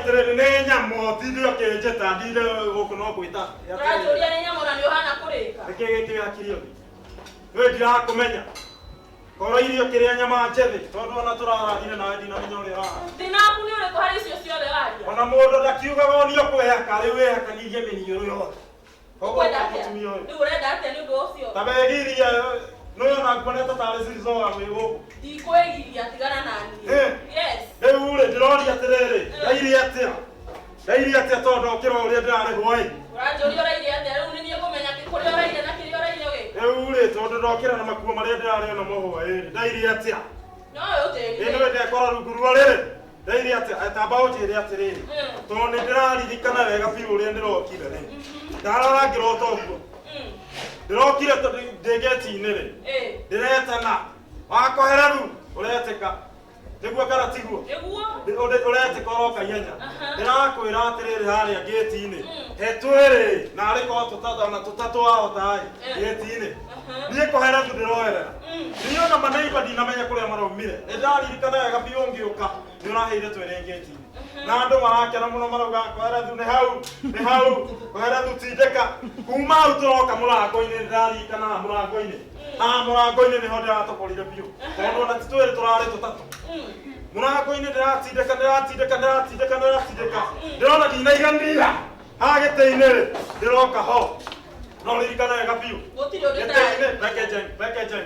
atiriri ne nyamo tidio kenjeta ndire gokuno kwita Rajoria ne nyamo na ndio hana kurika ekegete akirio we ndira kumenya koro irio kiria nyama njethi tondu ona turarathire na ndina menyore ha ndina kuni ure ko hari icio ciothe waria ona mundu ndakiugaga onio kwehaka riu wehakanirie miniuru yothe ukwenda atia ni urenda atia ni undu ucio tabegiria no na kuoneta tare zilizoa wewe ndikwegiria tigana nani yes riu ri ndirori atiriri dairi atia tondu kiro uria ndirari hwai Rajoria raire atia riu ni kumenya kikuria raire na kirio raire we riu ri tondu ndokira na makuo maria ndirari ona mohwa iri dairi atia no uteri ino wende kora ruguru riri dairi atia atamba utiri atiriri tondu ndiraririkana wega biu uria ndirokire ri ndarora ngiroto uguo ndirokire ndegeti-ini ri ndiretana wakohereru ureteka niguo kana tiguo niguo ureteka uroka ihenya ndirakwira atiriri haria gate-ini hetwiri na ariko tutatana tutatu wao tai gate-ini nie kohereru ndiroerera niona maneiba ndinamenya kuria maraumire ndaririkana wega biu ngiuka ndiraheire twiri gate-ini na andu marakena muno marauga kohereru ni hau kohereru tindeka kuma hau turoka murango-ini ndirarikana murango-ini murango-ini niho ndiratokorire biu tondu ona titwiri turari tutatu murango-ini ndiratindeka ndirona ndinaiganira hagite-ini ri ndiroka ho no ririkana wega biu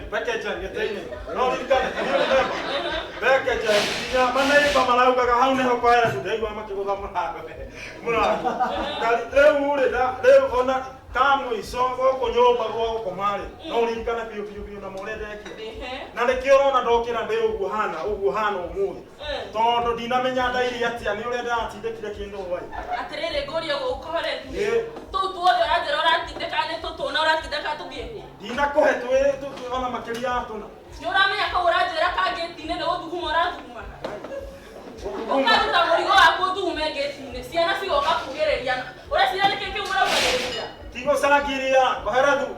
Bekejen gite-ini no ririkana Bekejen ya manaiba maraugaga hau niho kohereru ndaigua makigutha murango riu ri riu ona kamwico goko nyumba gwa gukomari no ririkana biu na more ndekire na nikio urona ndokira ndi uguo hana umuthi tondu ndinamenya ndairi atia ni uria ndiratindikire kindu hwai atiriri nguria gukohereru tu tuothe uranjira uratindika ni tutuna uratindika tugieko ndinakuhe ona makiria tuna ni uramenya ko uranjira ka gate-ini ni guthuguma urathuguma ukaruta murigo waku uthugume gate-ini ciana cigoka kugiriria uracira niki kiu muraugagiria tigo saragiria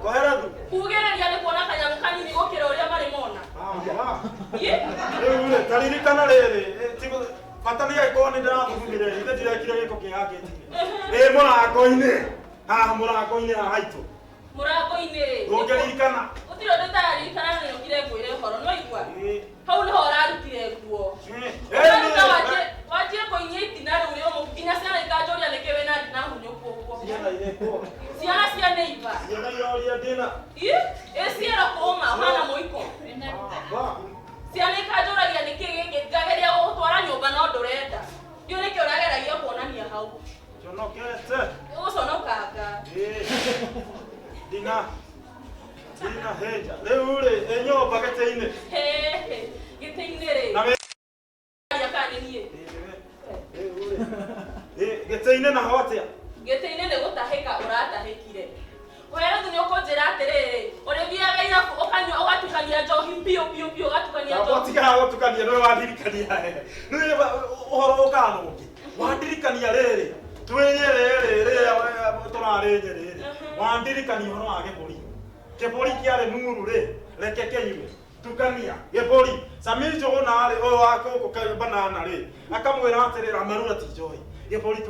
kohereru kugiriria ni kuona kanyamu kanini gukira uria mari mona riu taririkana riri tigo fatania ikoni ndirathugumire inde ndirekire giko kia gate-ini murango-ini murango-ini haitu murango-ini ndungiririkana utiro nditaririkana ni ukire ngwire horo no igua hau niho urarutire nguo wajie koinyia itina riu rio nginya ciana ikanjoria niki wina ndina hunyuku uguo ciana cia neiba ciana ioria ndina ciera kuma hana muiko ciana ikanjoragia niki giki ngageria gutwara nyumba no ndurenda ndio niki urageragia kuonania hau conokete uconokanga Dina heja riu ri enyumba gite-ini gite-ini ri na yakaninie gite-ini na hotia gite-ini ni gutahika uratahikire wewe ni ukonjira atiriri urithiaga irabu ukanywa ugatukania njohi piu ugatukania njohi watigara gutukania no wadirikania ni uhoro ukana ungi wadirikania riri twinyerere turari nyerere wandirikania uhoro wa giburi kiari nuru ri reke kenywe tukania giburi samijo nari o wako banana ri akamwira atirira amarura ti joy giburi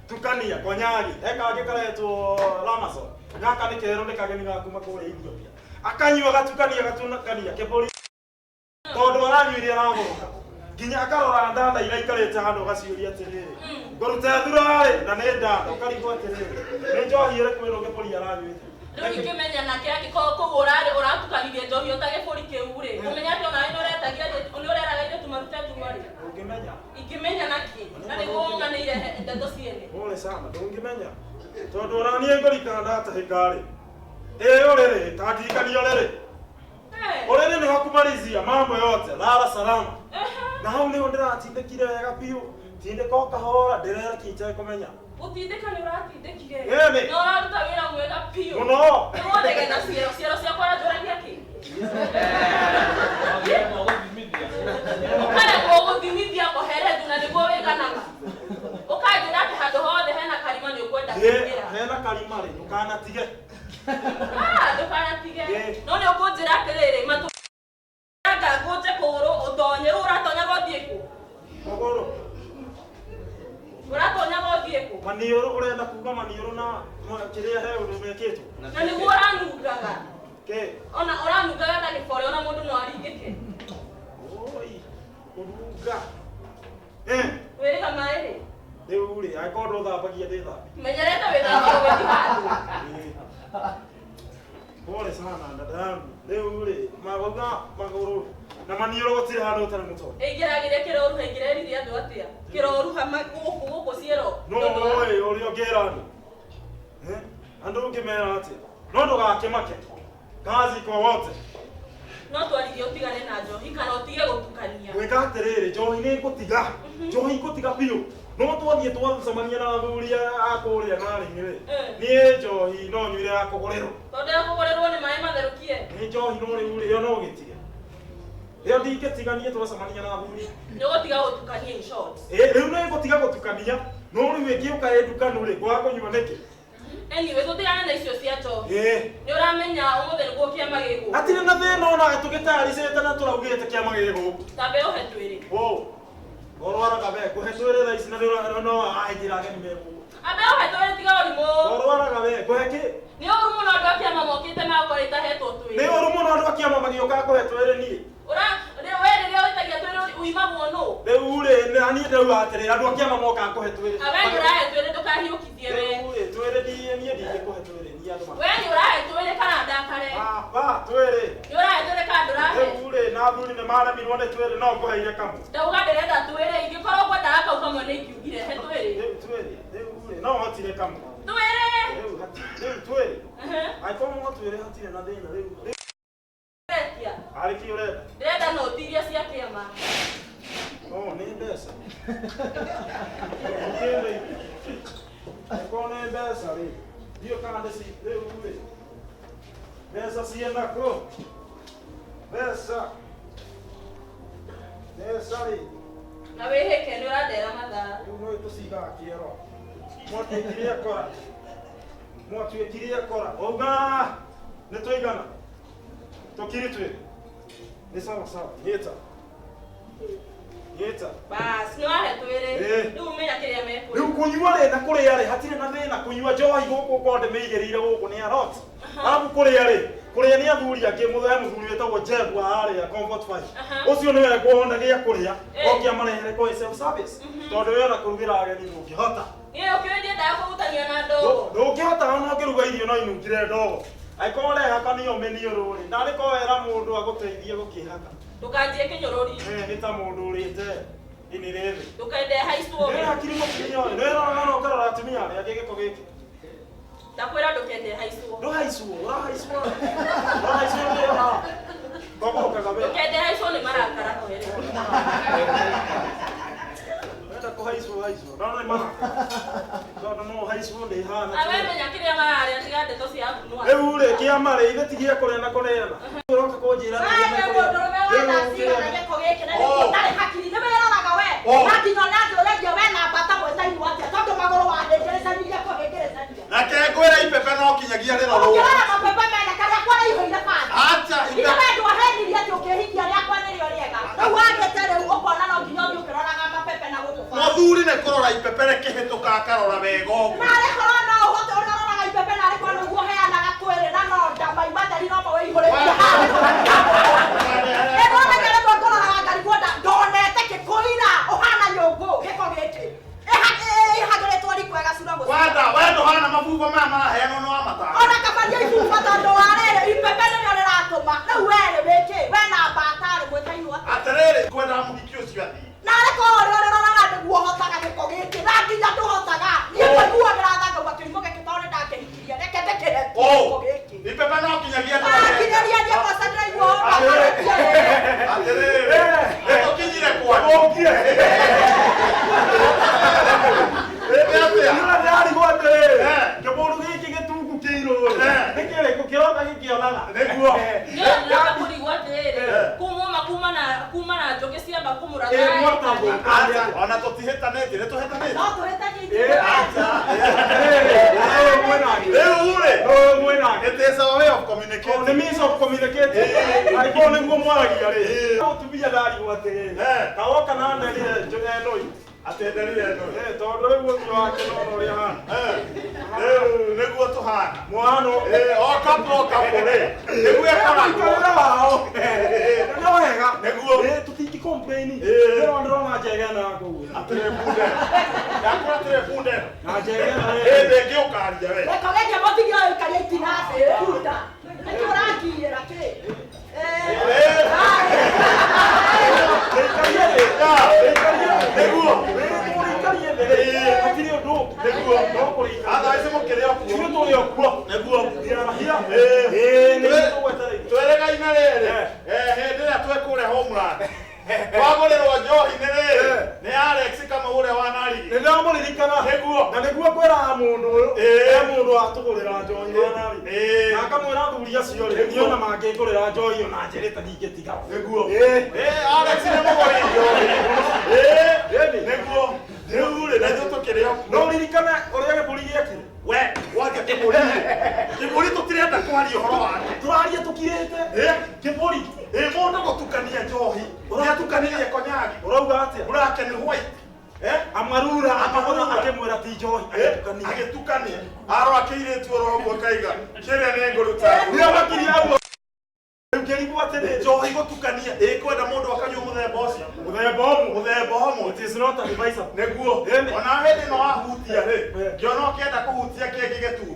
tukania konyagi eka gikaretwo Amazon gaka ni kero nikageni gakuma kure Ethiopia akanywa gatukania giburi tondu aranyuirie aragoka nginya akarora ndanda ira ikarete handu gaciuria atiriri ngorute thurari na ni ndanda ukarigwo atiriri ni njohi ire kwiro giburi aranyuire riu ikimenya nake kugurari uratukanirie njohi utagiburi kiu ri umenya ati ona ni uretagia ni ureraga ire tumarute thurari ingimenya naki na ni guunganire ndeto ciene pole sana ndungimenya tondu uranie ngorikana ndatahikari uriri tadirikania uriri niho kumalizia mambo yote lala salama na hau niho ndiratindikire wega biu tindika kahora ndirera kiite kumenya utindika ni uratindikire no uraruta wira mwega piu muno niwondege na ciero ciakwa aranjoragia ki ukare guthimithia kohereru na niguo wiganaga ukanjira ati handu hothe hena karima ni ukwenda kuingira hena karima ri ndukanatige ndukanatige no ni ukunjira atiriri matu nguje kuru utonye uratonya guthie ku kuguru Maniũrũ ũrenda kuga maniũrũ na kĩrĩa he ũndũ mekĩtwo. Na nĩguo ũranungaga. Ke. Ona ũranungaga na gĩbore ona mũndũ no aringĩke. Oi. Kũnunga. Wĩrĩga maĩ rĩ. Rĩu rĩ, angĩkorwo ndũthambagia ndĩthambia. Menyerete wĩthambia gũgĩthi handũ. Pole sana dada yangu. Rĩu rĩ, magũrũ na maniũrũ gũtirĩ handũ ũtarĩ mũtwe. Ĩingĩragĩre kĩroru haingĩrĩrithia andũ atĩa? Kĩroru gũkũ ciero. No ũĩ ũrĩa ũngĩra andũ. Andũ ũngĩmera atĩa? No ndũgakĩmake. Kazi kwa wote. No twarithie ũtigane na njohi kana ũtige gũtukania. Gwĩka atĩrĩrĩ, njohi nĩ ngũtiga. Njohi ngũtiga biũ. No twathiĩ twacemania na athuri a kũrĩa narĩ-inĩ rĩ. Niĩ njohi no nyuire ya kũgũrĩrwo. Tondũ ya kũgũrĩrwo nĩ maĩ matherũkie. Nĩ njohi no rĩu rĩo no gĩtige. Rĩo ndingĩtigania twacemania na athuri. Nĩ ũgũtiga gũtukania in short. Rĩu nĩ ngũtiga gũtukania. No rĩu ĩngĩũka ndukanu rĩ, kwaga kũnyua nĩkĩ? Anyway, tũtigane na icio cia njohi. Nĩ ũramenya ũmũthĩ nĩguo kĩama gĩgũkũ. Hatirĩ na thĩna ona tũgĩtaricĩte na tũraugĩte kĩama gĩgũkũ. Tambe ũhe twĩrĩ. Ũrwaraga we, kũhe twĩrĩ thaa ici na no njĩra ageni megũkũ. Ambe ũhe twĩrĩ tiga ũrimũ. Ũrwaraga we, kũhe kĩ? Nĩ ũru mũno andũ a kĩama mokĩte makora itahetwo twĩrĩ. Nĩ ũru mũno andũ a kĩama magĩũka kũhe twĩrĩ niĩ. We rĩrĩa wĩtagia twĩrĩ uimagwo nũ? Rĩu rĩ, na niĩ ndauga atĩrĩrĩ, andũ a kĩama mokaga kũhe twĩrĩ. We nĩ ũrahe twĩrĩ ndũkahiũkithie we. Rĩu rĩ, twĩrĩ niĩ ndingĩkũhe twĩrĩ niĩ andũ we nĩ ũrahe twĩrĩ kana ndakare? Twĩrĩ. Nĩ ũrahe twĩrĩ kana ndũrahe? Rĩu rĩ, na athuri nĩ maremirwo nĩ twĩrĩ no ngũheire kamwe. Ndauga ndĩrenda twĩrĩ, ingĩkorwo ngwendaga kau kamwe nĩ ingiugire he twĩrĩ. Rĩu rĩ, no hotire kamwe. Twĩrĩ. Rĩu twĩrĩ. Angĩkorwo no twĩrĩ hatirĩ na thĩna rĩu. Arĩ kĩ ũrenda? Ndĩrenda noti iria cia kĩama. Nĩ mbeca. Angĩkorwo nĩ mbeca rĩ, ndiũ kana rĩu rĩ. Mbeca ciĩna kũ? Mbeca rĩ. Na wĩhĩke nĩ ũrandera mathaa. Rĩu no tũcigaga kĩero. Mwatuĩkire akora. Oga nĩ tũigana. Tũkiri twĩrĩ. Nĩ sawa. Nyeta. Bas, nĩ wahe twĩrĩ. Rĩu umenya kĩrĩa mekũrĩa. Rĩu kũnyua rĩ na kũrĩa rĩ hatirĩ na thĩna. Kũnyua njohi gũkũ kwa ndĩmĩigĩrĩire gũkũ nĩ arot. Arabu kũrĩa rĩ, kũrĩa nĩ athuri angĩ mũthuri wĩtagwo Jebwa harĩa Comfort 5. Ũcio nĩwe kuona gĩa kũrĩa. Okia marehere kwa self service. Tondũ wĩra kũrugĩra ageni ndũngĩhota. Ũkĩũĩ ndiendaga kũhutania na ndogo. Ndũngĩhota ona ũngĩruga irio no inungire ndogo. Angĩkorwo ũrehaka nĩyo mĩniũrũ rĩ, ndarĩ kwera mũndũ agũteithie gũkĩhaka. Ndũkanjie kĩnyũrũri. Nĩ ta mũndũ ũrĩte ini rĩrĩ. Ndũkende haicwo. Nĩ hakiri mũkinya ũyũ. Nĩ wĩra no ũkarora atumia arĩa angĩ gĩko gĩkĩ. Ndakwĩra ndũkende haicwo. Ndũhaicwo, ũrahaicwo. Ũrahaicwo nĩ ha. Ngogokaga we. Ndũkende haicwo nĩ marakara kwere. Wenda kũhaicwo haicwo. Ndona nĩ marakara. Ndona no haicwo nĩ hana. Awe menya kĩrĩa mararĩa tiga ndeto cia kunua. Rĩu rĩ kĩama rĩ ithe tigia kũrĩa na kũneana. Ũroka kũnjĩra nake ngwĩra ipepe no kinyagia rĩrorwo. Mũthuri nĩ kũrora ipepe rĩkĩhĩtũka akarora wega ũguo. Wendo hana mabuba maya maraheanwo nĩ wa mataro. Atĩrĩrĩ kwenda mũhiki ũcio athiĩ. Ipepe no kinyagia tũkinyire kwao. Kĩmũndũ gĩkĩ gĩtungu kĩirũ nĩ kĩrĩkũ kĩroka gĩkĩonaga nĩguo nĩoka kũrigwo atĩrĩrĩ kuma na njũkĩ ciamba kũmũratha ona tũtihĩtanĩtie nĩ tũhĩtanĩtie. Rĩu rĩ it is a way of communicating. The means of communicating. Angĩkorwo nĩguo mwaragia rĩ ũtumia ndarigwo atĩrĩrĩ kawoka na nderire ĩno Atenderia no. Tondu riu muthuri wake no uri hana. Niguo tuhana. Mwano. O kapo re. Niguo ekora. No wega. Niguo. Tutingi complain. Ndio ndona njega na kugu. Atere bunde. Yakora atere bunde. Na njega na. Ndege ukaria we. Kageja mothigia ikaria itinase kuta. Nĩtũrakinyĩra kĩ? Tweregaine rĩrĩ hĩndĩ ĩrĩa twekũrĩa Homeland twagũrĩrwo njohi nĩ rĩrĩ nĩ Alex Kamau ũrĩa wa Narigi. Nĩndamũririkana na nĩguo kwĩraga mũndũ ũyũ mũndũ watũgũrĩra njohi wa Narigi na akamwĩra athuri acio rĩ niona mangĩngũrĩra njohi ona njĩrĩte ndingĩtiga. Nĩguo Alex nĩ mũgũri njohi nĩguo rĩu rĩ na ithuĩ tũkĩrĩ o no ũririkane ũrĩa gĩbũri gĩekire we wanja kĩbũri tũtirenda kwaria ũhoro wake tũraria tũkirĩte kĩbũri mũndũ gũtukania njohi ũratukanirie konyagi ũrauga atĩa ũrake nĩ white amarura akĩmwĩra ti njohi agĩtukania arora kĩirĩtu oroguo kaiga kĩrĩa nĩ ngũruta rĩo makiria guo ngĩrigwo atĩ nĩ njohi gũtukania kwenda mũndũ akanyua mũthemba ũcio mũthemba ũmwe it is not advisable nĩguo ona hĩndĩ ĩno wahutia rĩ ngĩona ũkĩenda kũhutia kĩngĩ gĩtungu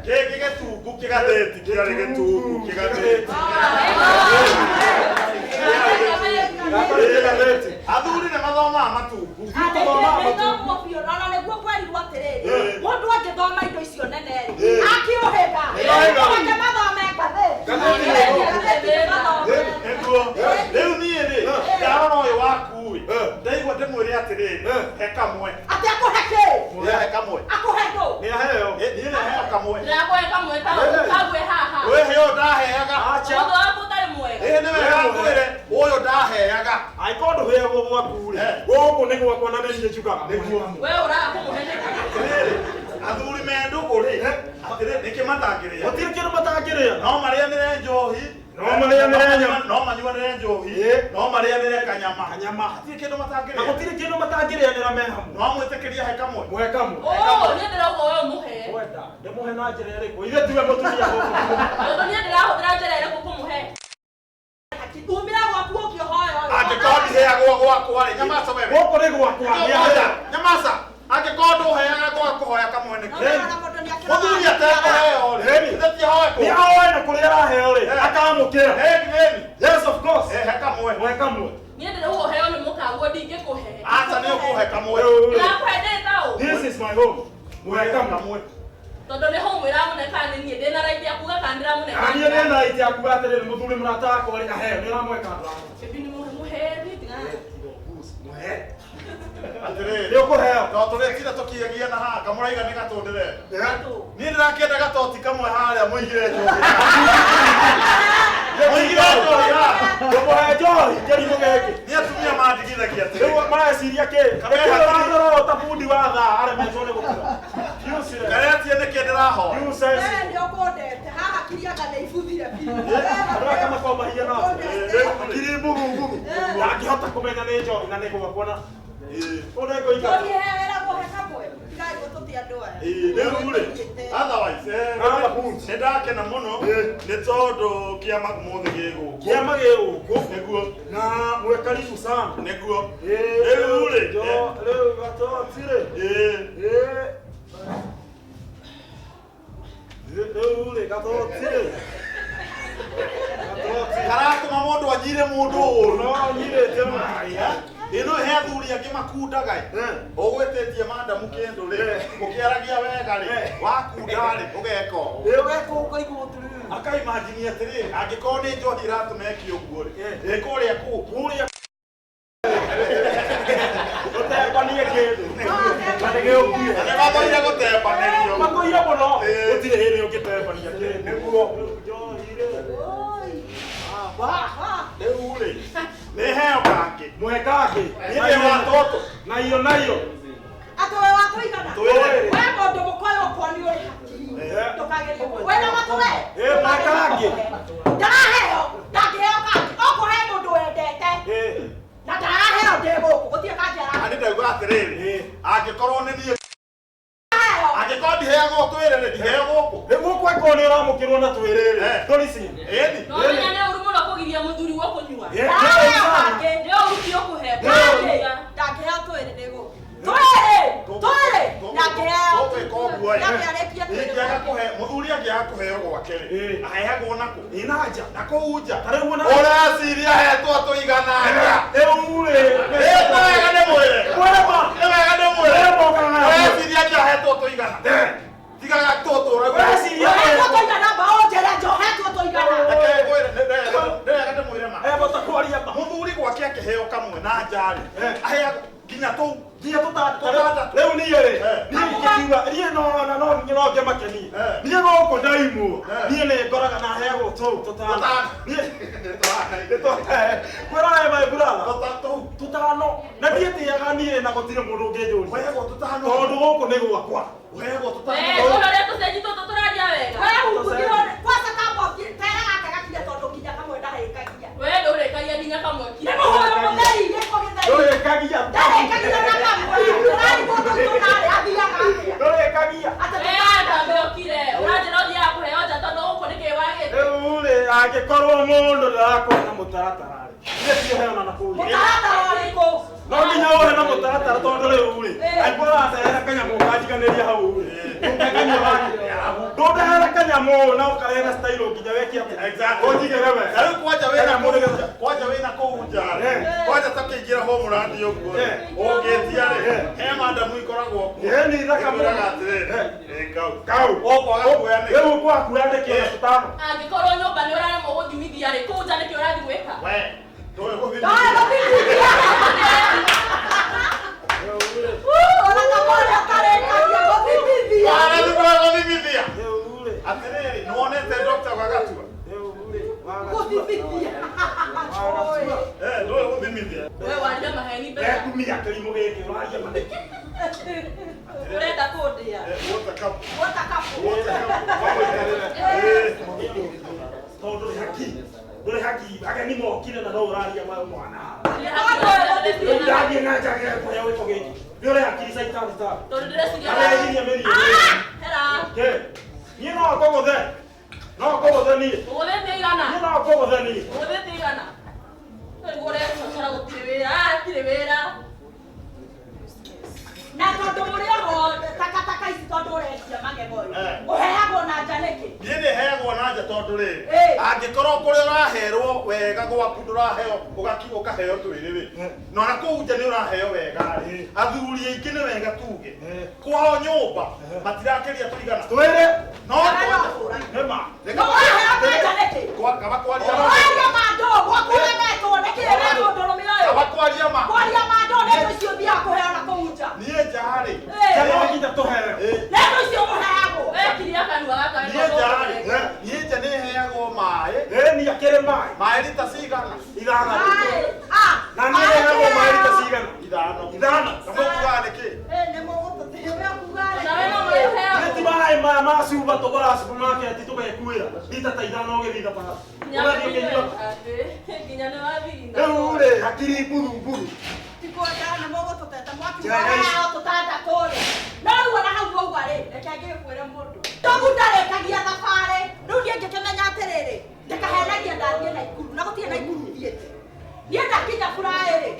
kĩngĩ gĩtungu kĩgathĩti kĩarĩ gĩtungu kĩgathĩti athuri nĩ mathomaga matungu ona nĩguo kwerirwo atĩrĩrĩ mũndũ angĩthoma indo icio nene rĩ akĩũhĩga ake mathome rĩu niĩ rĩ ndarora ũyũ waku rĩ ndaigua ndĩmwĩre atĩrĩrĩ he kamwe atĩ akũhe kĩ he kamwe akũhe ndũ nĩaheo niĩ nĩheo kamwe ndĩrakũhe kamwe kagwe haha wĩheo ndaheaga mũndũ waku ũtarĩ mwega nĩ wega ngwĩre ũyũ ndaheaga angĩkorwo ndũheagwo gwaku rĩ gũkũ nĩ gwakwa na nĩ niĩ njugaga we ũraga kũmũhe nĩkĩ athuri mendũgũ rĩ atĩrĩ nĩkĩ matangĩrĩa gũtirĩ kĩndũ matangĩrĩa no marĩanĩre njohi no marĩanĩre nyama no manyuanĩre njohi no marĩanĩre kanyama hatirĩ kĩndũ na matangĩrĩa gũtirĩ kĩndũ matangĩrĩanĩra me hamwe no mwĩtĩkĩria he kamwe mwe kamwe niĩ ndĩrauga we ũmũhe wenda ndĩmũhe na njĩra ĩrĩkũ ithe tiwe mũtumia tondũ niĩ ndĩrahũthĩra njĩra ĩrĩkũ kũmũhe umĩra gwaku ũkĩhoya angĩkorwo ndiheagwo gwakwa rĩ nyamaca wewe gũkũ nĩ gwakwa nyamaca angĩkorwo ndũheaga gwakũhoya kamwe nĩkĩ mũthuri atekũheo rĩ nĩ ahoe na kũrĩa araheo rĩ akamũkĩra yes of course he kamwe mwe kamwe niĩ ndĩrauga ũheo nĩ mũkaguo ndingĩkũhe aca nĩ ũkũhe kamwe ndĩrakũhe ndĩ taũ this is my home mwe kamwe tondũ nĩ home ĩramũneka nĩ niĩ ndĩna raithi akuga kana ndĩramũneka niĩ ndĩ na raithi akuga atĩrĩrĩ mũthuri mũrata wakwa rĩ aheo nĩ ũramweka ĩbi nĩ mũheni nĩ ũkũheo no tũrĩkire tũkiagia na haha kamũraiga nĩ gatũndĩre niĩ ndĩrakĩenda gatoti kamwe harĩa mũigire njohi mũigire njohi ndũmũhe njohi kĩrimũ gĩkĩ nĩ atumia mandigithagia rĩu mareciria kĩ karekarorwo ta bundi wa thaa aremetwo nĩ gũkũra garetie nĩkĩ ndĩrahoa nĩ ũkũndete haha kiriaga nĩ ibuthire biũ andũ makomahia na kiri mbugu ndangĩhota kũmenya nĩ njohi na nĩ gwakwa na rĩu rĩ otherwise nĩ ndakena mũno nĩ tondũ kĩama mũthĩ gĩgũkũ kĩama gĩgũkũ nĩguo na mwĩ karibu sana nĩguo rĩu rĩ rĩu gatoti rĩ rĩu rĩ gatoti rĩ karatũma mũndũ anyire mũndũ ũũru no nyirĩte maya ĩno he athuri angĩ makundaga ũgwĩtĩtie mandamu kĩndũ rĩ ũkĩaragia wega rĩ wakunda rĩ ũgeka ũũ ũgeka ũkaigua atĩrĩrĩ akaimagini atĩrĩrĩ angĩkorwo nĩ njohi iratũmeki ũguo rĩ kũrĩa kũrĩa gũtembanie kĩndũ na nĩgĩũkuire nĩmathire gũtembanĩrio makũire mũno gũtirĩ hĩndĩ ũngĩtembania kĩndũ nĩguo njohi rĩ rĩu rĩ nĩ heo kangĩ mwe kangĩ niĩ watoto nayo atĩ we wakũigana we mũndũ mũkoya ũkoni ũrĩ hakiri ndũkagerie wĩna matũ we mwe kangĩ ndaraheo atiriri angikorwo ni nie angikorwo ndiheagwo twirire ndiheagwo niguo kweko ni uramukirwo na twiriri ndurici eni no nyane uri muno kugiria muthuri wo kunyua ndio ukio kuhe ndakehea twirire go twire ndakehea ndakehea ingiaga kuhe muthuri angiaga kuheo gwake aheagwo nako inaja nako uja tariguo na urasiria hetwo tuigana eure wega ni mwire kwema wega ni mwire kana urasiria ngia hetwo tuigana tigaga tutura urasiria toigana bao jera johetwo toigana wega ni mwire ma bota kwaria ba muthuri gwake akiheo kamwe na njari aheagwo nginya tu nginya tutata riu ni yere ni kiuga rie no nyiro nge makeni ni no ko ndaimu ni ne ngoraga na heagwo tu tutata ni kwera my brother tutano na ndietiaga ni na gutire mundu ngenyuri wego tutano tondu guku ni gwakwa wego tutano ore tucenji tu turaria wega wewe ukugirone kwasa kambo tera akaga tondu kinya kamwe ndahikagia wewe ndure kagia nginya kamwe ni muhoro mutheri ni ko githeri ndore kagia ndahikagia na kamwe turari mundu tunari athiaga ndore kagia ndambeokire uranjira uthia kuheo nja tondu guku ni kiwagite ule angikorwo mundu ndarakona mutaratara ni tio na kuu mutaratara uriko no nginya uhe na mutaratara tondu riu ri aikora atehera kanyamu kanjiganiria hau ri ukaganya wake ndondehera kanyamu na ukarehera style nginya weki ati onjigerewe Saru kwaja wina kuja kwaja takingira ho murandi uguo ogetia ri he madamu ikoragwo ni thaka muraga kau okwaga kuya ni riu kwa kuandikira tutano angikorwo nyumba ni uraremwo guthimithia ri kuu nja niki urathi gwika we ndoe ko ndio githithia ona kamwe atarekagia githithia ara ndiko githithia ule atiriri nuonete doctor gwagatua githithia ndoe guthimithia wewe waria maheni mbere kumia kilimo giki uraria maneki urenda kundia tondu nduri haki ageni mokire na no uraria mwana ndathie na njage kuya wiko giki nduri haki saitani ta tondu ndireciria aregiria meri hera ke ni no akogothe ni uguthite igana ni no akogothe ni uguthite igana niguo urecocera gutiri wira atiri wira na tondu muri ho takataka ici tondu urecia magego uheagwo na njaniki ndiende heagwo na nja tondu ri angikorwo kuri uraherwo wega gwaku nduraheo ugakiuga ukaheo twiriri no na kuu nja ni uraheo wega ri athuri aingi ni wega tuge kwao nyumba matirakiria tuigana twire no nema no uheagwo na njaniki kaba kwaria kwaria mando gwakura neto nekire neto ndoromio kaba kwaria ma kwaria mando neto icio thia kuheo na kuunja nie njari kana nginya tuhere neto icio muheagwo wekiria kanua gaka nie njari nie nja ni heagwo mai ni akere mai lita cigana ithana na ni ai heagwo mai lita cigana ithano kamukuga niki nemo gututhiwe kugare nawe no mwihea neti mai ma suba tugora supermarket tugekwira lita ta ithano ugithitha pa nginya ni wathina ule hakiri buru tikwenda nemo gututeta mwakiuga tutanda kore no ruona hau uguo ri reke ngikwire mundu togu ndarekagia thabari riu ndie ngikimenya atiriri ndikahenagia ndathie na ikuru na gutie na ikuru thiete nie ndakinya burairi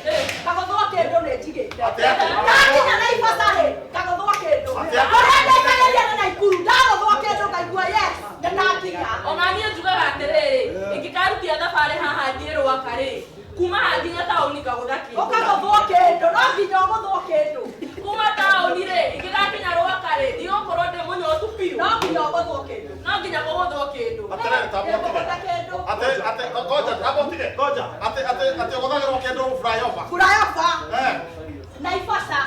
kagothwa kindu ni njigite ndakinya na ibasari kagothwa kindu uria ndekageria na ikuru ndagothwa kindu ngaigua yes ndakinya ona nie njugaga atiriri ingikarutia thabari haha njirwa kari kuma nginya tauni kagutha kindu ukagothwa kindu no nginya ugothwa kindu kuma tauni ri ingigakinya rwaka ri ndigũkorwo ndi mũnyotu biũ no nginya ugothwa kindu no nginya kũgũthwo kĩndũ atere ugotha kindu ate goja tabotire goja ate gothagirwo kindu flyover furayofa naifasa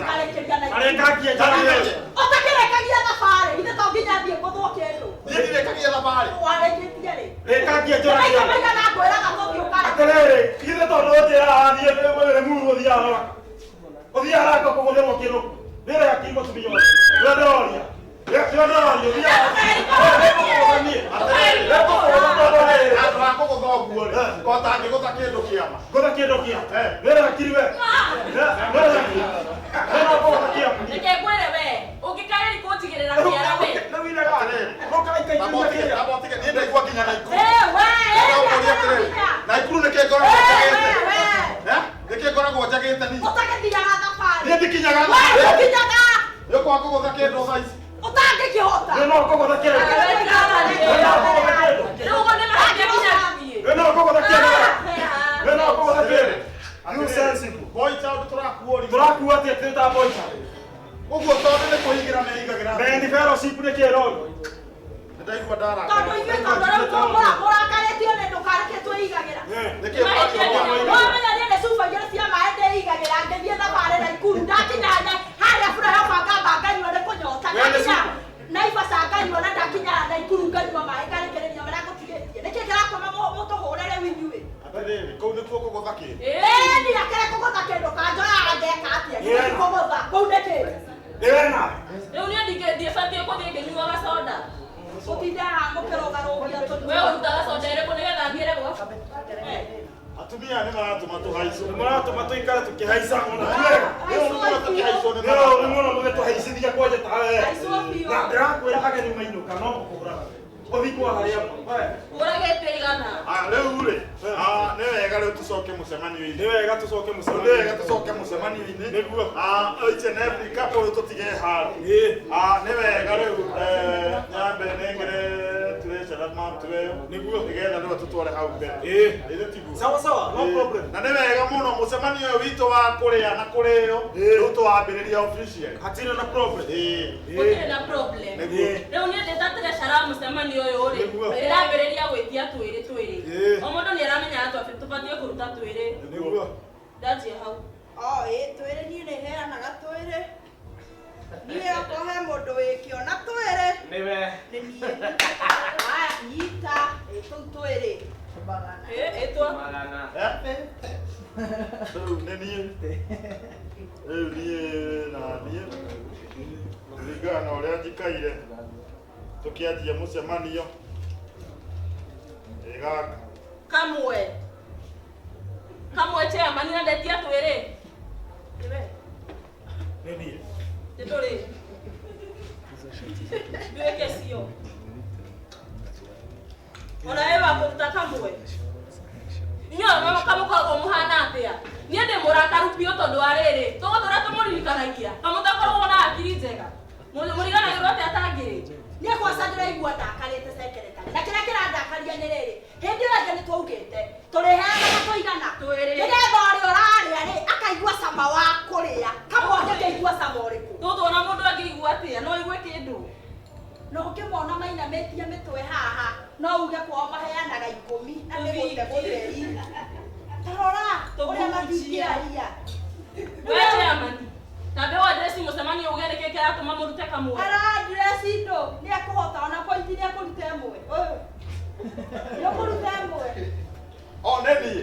karekeria na arekagia njari utakirekagia thabari ithe to nginya thie ngothwo kindu nie ndirekagia thabari wareketie ri rekagia njari Maika na ngwiraga tuthiuka atere ithe tondu njira hathie were muru uthia haraka kugutherwo kindu rire hakiri mutumia ndoria Kota ngigutha kindu kiama gutha kindu kia wera hakiri we Tabotika niende kwa kinya na ikuru. Na ikuru neke ngoro njagete. Neke ngoro njagete ni. Utagethiaga thabarĩ. Niĩ ndikinyaga. Ũkinyaga. Yoko akũgũtha kĩndũ thaa ici. Ũtangĩkĩhota. No kũgũtha kĩndũ. No kũgũtha kĩndũ. You sensible. Boy child tũrakuo. Tũrakuo atĩa twĩta boy child? Ũguo tondũ nĩ kũhingĩra meigagĩra. Meni fellowship nĩ kĩrori. Ndaigua ndara. Tondũ ithuĩ tondũ rĩu mũrakarĩtio nĩ ndũkareke twĩigagĩra. Nĩkĩ Wamenya niĩ nĩ cuba igĩrĩ cia maĩ ndĩigagĩra ngĩthiĩ thabarĩ na ikuru ndakinya harĩa bura yoka ngamba nganyua nĩ kũnyota. Ndakinya Naivasha nganyua na ndakinya na ikuru nganyua maĩ ngarekereria marĩa ngũtigĩtie. Nĩkĩ kĩratũma mũtũhũrĩre winyuĩ? Atĩrĩrĩ, kũu nĩkuo kũgũtha kĩndũ. Ndirakere kũgũtha kĩndũ kanjoyaga ngeka atĩa. Nĩ kũgũtha. Kũu nĩkĩ? Ĩna. Rĩu niĩ ndibatiĩ gũthiĩ ngĩnyuaga soda. Ũtindaga mũkĩrũgarũgia tũnua. Wewe ũrutaga soda ĩrĩkũ nĩgetha ngĩre gwaka? Atumia nĩ maratũma tũhaicwo. Nĩ maratũma tũikare tũkĩhaica mũno. Rĩu mũno tũkĩhaicwo nĩ Nĩ mũno mũgĩtũhaicithia kwanja ta we. Haicwo biũ. Na ndĩrakwĩra ageni mainũka no mũkũraga. Ũthiĩ kwa harĩa Ũragĩte igana. Rĩu rĩ, nĩ wega rĩu tũcoke mũcemanio-inĩ. Nĩ wega tũcoke Nĩ wega tũcoke mũcemanio-inĩ. Nĩguo. Each and every couple rĩu tũtige handũ. Nĩ wega rĩu nyambe nengere tũrecera mamtu ĩyo. Nĩguo. Nĩgetha nĩwe tũtware hau mbere. Ĩthĩ tiguo. Sawa sawa, no problem. Na nĩ wega mũno mũcemanio ũyũ witũ wa kũrĩa na kũrĩo rĩu tũwambĩrĩria official. Hatirĩ na problem. Gũtirĩ na problem. Rĩu niĩ ndĩtatĩre cara mũcemanio ũyũ rĩ. Ndĩrambĩrĩria gwĩtia twĩrĩ twĩrĩ. O mũndũ nĩ aramenya atĩ tũbatiĩ kũruta twĩrĩ. Nĩguo. Ndanjia hau. Twĩrĩ niĩ nĩ heanaga twĩrĩ. Niĩ okorwo he mũndũ wĩkĩona twĩrĩ. Nĩwe. Nĩ niĩ. Haya nyita tũu twĩrĩ. Ĩtwa. Rĩu nĩ niĩ. Rĩu niĩ na niĩ. Kũringana na ũrĩa njikaire tũkĩanjia mũcemanio. Gaka. Kamwe chairman na ndetia twĩrĩ. Nĩ niĩ. Ndĩtũrĩ. Nduĩke cio. Ona wewe wakũruta kamwe. Inyuĩ kamũkoragwo mũhana atĩa? Niĩ ndĩ mũrakaru biũ tondũ wa rĩrĩ. Tũgũtũra tũmũririkanagia. Kamũtakoragwo na akiri njega. Mũriganagĩrwo atĩa atangĩrĩ. Niĩ kwaca ndĩraigua ndakarĩte sekeretari. Na kĩrĩa kĩrandakaria nĩ rĩrĩ. Hĩndĩ ĩyo ĩngĩ nĩ twaugĩte tũrĩheanaga tũigana. Nĩgetha ũrĩa ũrarĩa rĩ akaigua cama wa kũrĩa. Kamwe angĩkaigua cama ũrĩkũ. Tũtũona mũndũ angĩigua atĩa no igue kĩndũ. No ũkĩmona mainamĩtie mĩtwe haha no uge kwao maheanaga 10 na nĩ gũte gũtheri. Tarora ũrĩa matingĩaria. Wewe chairman. Tabe wa address mũcemanio uge nĩkĩ kĩratũma mũrute kamwe. Ara address indo nĩ ekũhota ona point nĩ ekũruta ĩmwe. Nĩ ekũruta ĩmwe. Nĩ niĩ.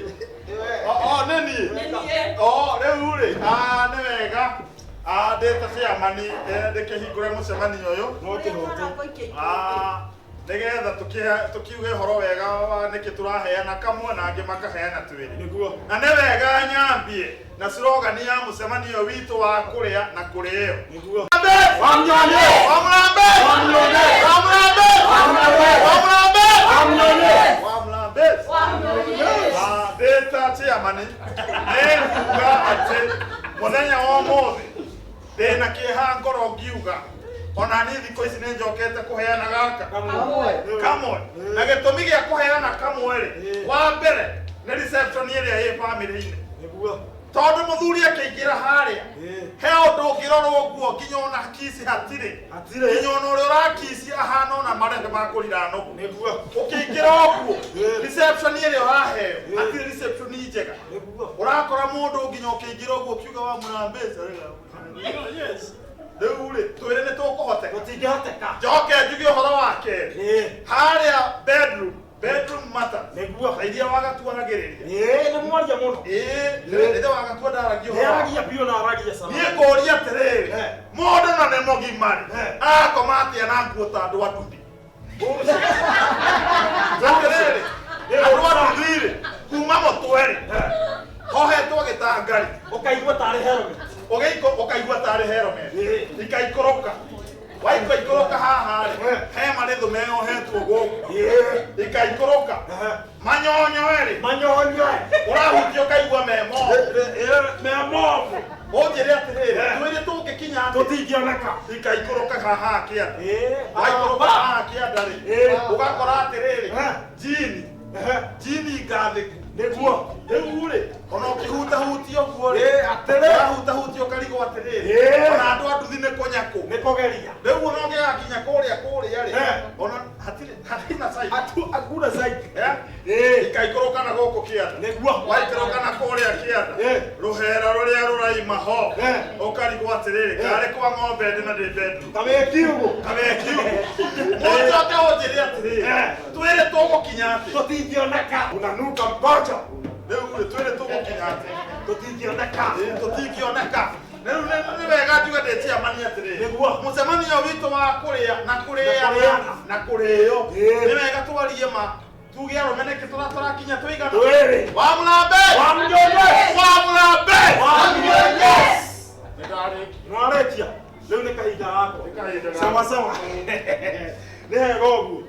Nĩ niĩ. Rĩu rĩ, nĩ wega. Ndĩta chairman ndĩkĩhingũre mũcemanio ũyũ. No kĩhoto. Nĩgetha tũkiuge ũhoro wega wa nĩkĩ tũraheana kamwe na angĩ makaheana twĩrĩ. Nĩguo. Na nĩ wega nyambie na slogan ya mũcemanio witũ wa kũrĩa na kũrĩo. Nĩguo. Wamnyonye! Wamlambe! Wamnyonye! Wamlambe! Wamlambe! Wamnyonye! Wamlambe! Ndĩta chairman nĩnguga atĩ mũthenya wa ũmũthĩ ndĩna kĩeha ngoro ngiuga ona niĩ thikũ ici nĩ njokete kũheana gaka kamwe. Na gĩtũmi gĩa kũheana kamwe rĩ, wa mbere nĩ reception ĩrĩa ĩ family-inĩ. Nĩguo. Tondũ mũthuri akĩingĩra harĩa he ũndũ ũngĩrora ũguo nginya ona kisi hatirĩ. Nginya ona ũrĩa ũrakisi ahana ona marende ma kũrira nũgũ. Nĩguo. Ũkĩingĩra ũguo reception ĩrĩa ũraheo hatirĩ reception njega. Ũrakora mũndũ nginya ũkĩingĩra ũguo ũkiuga wa mũrambĩca yes. Rĩu rĩ twĩrĩ nĩ tũkũhoteka. Gũtingĩhoteka. Njoke njuge ũhoro wa kerĩ. Harĩa bedroom matter. Nĩguo. Iria wagatuanagĩrĩria. Nĩ mwaria mũno. Rĩrĩa wagatua ndaragia ũhoro. Nĩaragia biũ na aragia sama. Niĩ ngũria atĩrĩrĩ, mũndũ na nĩ mũgimari akoma atĩa na nguo ta andũ atuthi. Atĩrĩrĩ, andũ atuthi rĩ kuma mũtwe rĩ hohetwo gĩtangari. Ũkaigua tarĩ helmet. Ũkaigua tarĩ helmet. Ikaikũrũka. Waikũrũka haha rĩ he marĩthũ meyohetwo go ikaikoroka manyonyo eri Manyonyo. urahutio kaigua memo Memo. onjere atiriri twiri tungikinya Tutingioneka. ikaikoroka haha kianda Aikoroka. haha kianda ri ugakora atiriri jini ngathiku Niguo. Niguure. ona ukihutahutio guo ri Atiriri. urahutahutio karigo atiriri ona andu a nduthi ni kunyaku Nikogeria. riu ona ungigakinya kuria ri ona hatina sai Hakuna zaidi. ikaikoroka na guku kianda Niguo. waikoroka na kuria kianda ruhera ruria ruraima ho ukarigwo atiriri kare kwa ng'ombe ndina ndi bedroom Kamekiugo. Moja onjire atiriri twire tugukinya ati Tutingioneka. Unanuka mkojo. riu twire tugukinya ati Tutingioneka. tutingioneka riu ni wega njuge ndĩciamania atiriri Niguo. mũcemanio witũ wa kũrĩa na kũrĩana na kũrĩo nĩ wega twarie ma tuge arũme nĩkĩ tũrakinya tũigana Twĩrĩ. wa mũrambe Wa mnyonye. wa mũrambe Wa mnyonye. nĩndarĩkia Nwarekia. Rĩu nĩ kahinda gako. Nĩ kahinda gako. Sawa sawa. Nĩ hega ũguo.